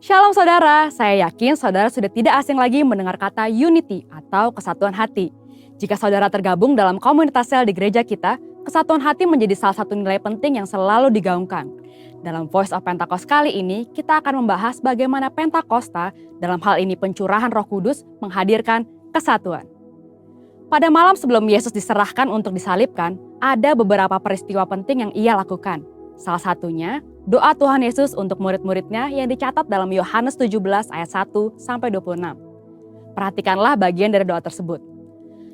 Shalom saudara, saya yakin saudara sudah tidak asing lagi mendengar kata unity atau kesatuan hati. Jika saudara tergabung dalam komunitas sel di gereja kita, kesatuan hati menjadi salah satu nilai penting yang selalu digaungkan. Dalam Voice of Pentecost kali ini, kita akan membahas bagaimana Pentakosta, dalam hal ini pencurahan Roh Kudus, menghadirkan kesatuan. Pada malam sebelum Yesus diserahkan untuk disalibkan, ada beberapa peristiwa penting yang ia lakukan. Salah satunya, doa Tuhan Yesus untuk murid-muridnya yang dicatat dalam Yohanes 17 ayat 1-26. Perhatikanlah bagian dari doa tersebut.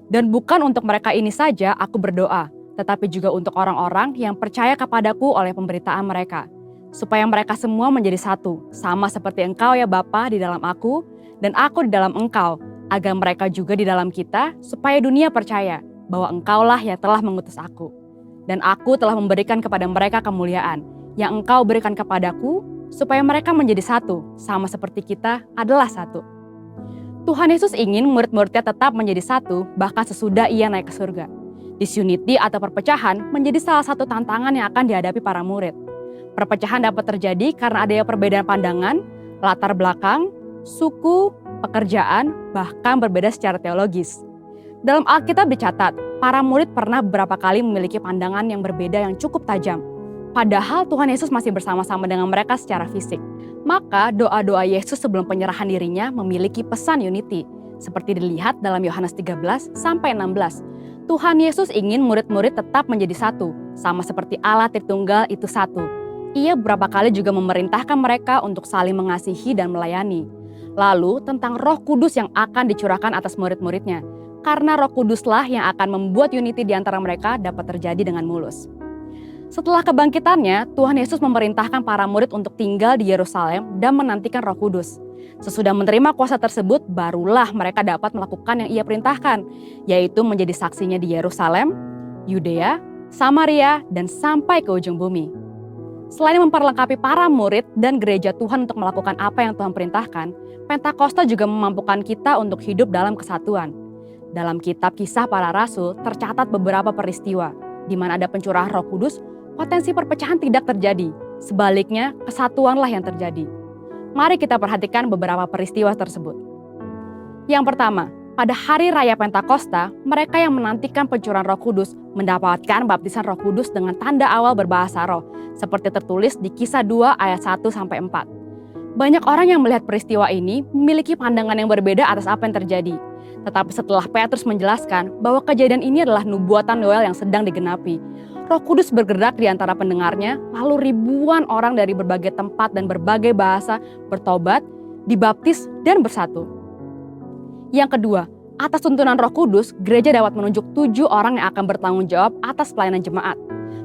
Dan bukan untuk mereka ini saja aku berdoa, tetapi juga untuk orang-orang yang percaya kepadaku oleh pemberitaan mereka. Supaya mereka semua menjadi satu, sama seperti engkau ya Bapa di dalam aku, dan aku di dalam engkau, agar mereka juga di dalam kita, supaya dunia percaya bahwa engkaulah yang telah mengutus aku. Dan aku telah memberikan kepada mereka kemuliaan, yang engkau berikan kepadaku, supaya mereka menjadi satu, sama seperti kita adalah satu. Tuhan Yesus ingin murid-muridnya tetap menjadi satu, bahkan sesudah ia naik ke surga. Disunity atau perpecahan menjadi salah satu tantangan yang akan dihadapi para murid. Perpecahan dapat terjadi karena adanya perbedaan pandangan, latar belakang, suku, pekerjaan, bahkan berbeda secara teologis. Dalam Alkitab dicatat, para murid pernah beberapa kali memiliki pandangan yang berbeda yang cukup tajam. Padahal Tuhan Yesus masih bersama-sama dengan mereka secara fisik. Maka doa-doa Yesus sebelum penyerahan dirinya memiliki pesan unity. Seperti dilihat dalam Yohanes 13-16. Tuhan Yesus ingin murid-murid tetap menjadi satu, sama seperti Allah Tritunggal itu satu. Ia beberapa kali juga memerintahkan mereka untuk saling mengasihi dan melayani. Lalu tentang Roh Kudus yang akan dicurahkan atas murid-muridnya. Karena Roh Kuduslah yang akan membuat unity di antara mereka dapat terjadi dengan mulus. Setelah kebangkitannya, Tuhan Yesus memerintahkan para murid untuk tinggal di Yerusalem dan menantikan Roh Kudus. Sesudah menerima kuasa tersebut, barulah mereka dapat melakukan yang ia perintahkan, yaitu menjadi saksinya di Yerusalem, Yudea, Samaria, dan sampai ke ujung bumi. Selain memperlengkapi para murid dan gereja Tuhan untuk melakukan apa yang Tuhan perintahkan, Pentakosta juga memampukan kita untuk hidup dalam kesatuan. Dalam kitab Kisah Para Rasul tercatat beberapa peristiwa, di mana ada pencurahan Roh Kudus, potensi perpecahan tidak terjadi. Sebaliknya, kesatuanlah yang terjadi. Mari kita perhatikan beberapa peristiwa tersebut. Yang pertama, pada hari raya Pentakosta, mereka yang menantikan pencurahan Roh Kudus mendapatkan baptisan Roh Kudus dengan tanda awal berbahasa roh, seperti tertulis di Kisah 2 ayat 1-4. Banyak orang yang melihat peristiwa ini memiliki pandangan yang berbeda atas apa yang terjadi. Tetapi setelah Petrus menjelaskan bahwa kejadian ini adalah nubuatan Yoel yang sedang digenapi, Roh Kudus bergerak di antara pendengarnya, lalu ribuan orang dari berbagai tempat dan berbagai bahasa bertobat, dibaptis, dan bersatu. Yang kedua, atas tuntunan Roh Kudus, gereja dapat menunjuk 7 orang yang akan bertanggung jawab atas pelayanan jemaat.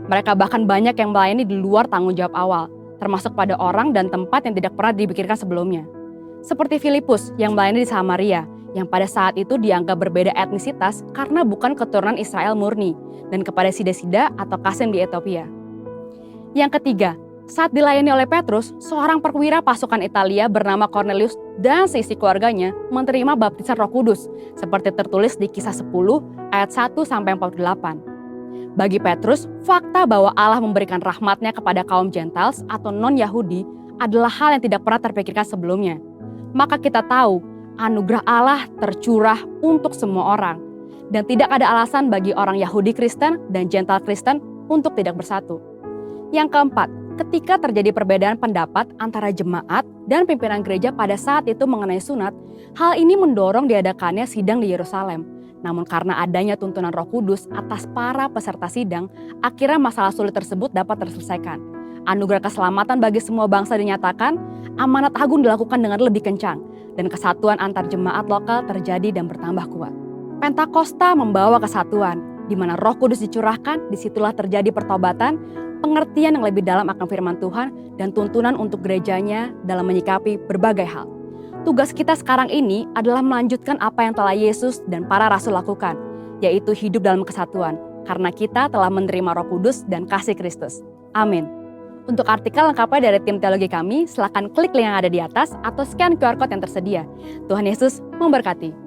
Mereka bahkan banyak yang melayani di luar tanggung jawab awal, termasuk pada orang dan tempat yang tidak pernah dipikirkan sebelumnya. Seperti Filipus yang melayani di Samaria, yang pada saat itu dianggap berbeda etnisitas karena bukan keturunan Israel murni, dan kepada Sida-Sida atau Kasem di Ethiopia. Yang ketiga, saat dilayani oleh Petrus, seorang perwira pasukan Italia bernama Cornelius dan seisi keluarganya menerima baptisan Roh Kudus, seperti tertulis di Kisah 10 ayat 1-48. Bagi Petrus, fakta bahwa Allah memberikan rahmatnya kepada kaum Gentiles atau non-Yahudi adalah hal yang tidak pernah terpikirkan sebelumnya. Maka kita tahu, anugerah Allah tercurah untuk semua orang. Dan tidak ada alasan bagi orang Yahudi Kristen dan Gentile Kristen untuk tidak bersatu. Yang keempat, ketika terjadi perbedaan pendapat antara jemaat dan pimpinan gereja pada saat itu mengenai sunat, hal ini mendorong diadakannya sidang di Yerusalem. Namun karena adanya tuntunan Roh Kudus atas para peserta sidang, akhirnya masalah sulit tersebut dapat terselesaikan. Anugerah keselamatan bagi semua bangsa dinyatakan, amanat agung dilakukan dengan lebih kencang, dan kesatuan antar jemaat lokal terjadi dan bertambah kuat. Pentakosta membawa kesatuan, di mana Roh Kudus dicurahkan, disitulah terjadi pertobatan, pengertian yang lebih dalam akan firman Tuhan, dan tuntunan untuk gerejanya dalam menyikapi berbagai hal. Tugas kita sekarang ini adalah melanjutkan apa yang telah Yesus dan para rasul lakukan, yaitu hidup dalam kesatuan, karena kita telah menerima Roh Kudus dan kasih Kristus. Amin. Untuk artikel lengkapnya dari tim teologi kami, silakan klik link yang ada di atas atau scan QR Code yang tersedia. Tuhan Yesus memberkati.